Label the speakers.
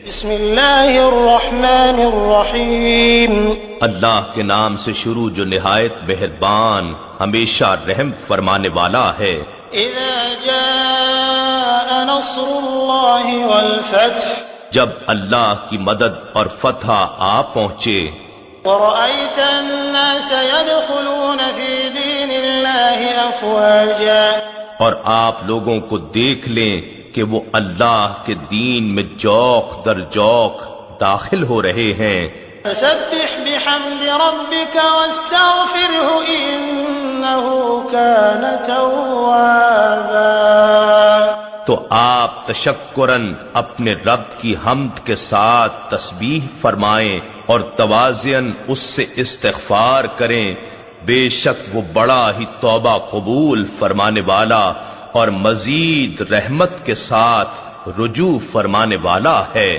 Speaker 1: بسم اللہ الرحمن الرحیم،
Speaker 2: اللہ کے نام سے شروع جو نہایت مہربان ہمیشہ رحم فرمانے والا ہے۔
Speaker 1: اذا جاء نصر اللہ والفتح،
Speaker 2: جب اللہ کی مدد اور فتح آ پہنچے،
Speaker 1: ورأيت الناس يدخلون في دين الله افواجا،
Speaker 2: اور آپ لوگوں کو دیکھ لیں کہ وہ اللہ کے دین میں جوق در جوق داخل ہو رہے ہیں۔
Speaker 1: فسبح بحمد ربك واستغفره انه كان توابا،
Speaker 2: تو آپ تشکراً اپنے رب کی حمد کے ساتھ تسبیح فرمائیں اور تواضعاً اس سے استغفار کریں، بے شک وہ بڑا ہی توبہ قبول فرمانے والا اور مزید رحمت کے ساتھ رجوع فرمانے والا ہے۔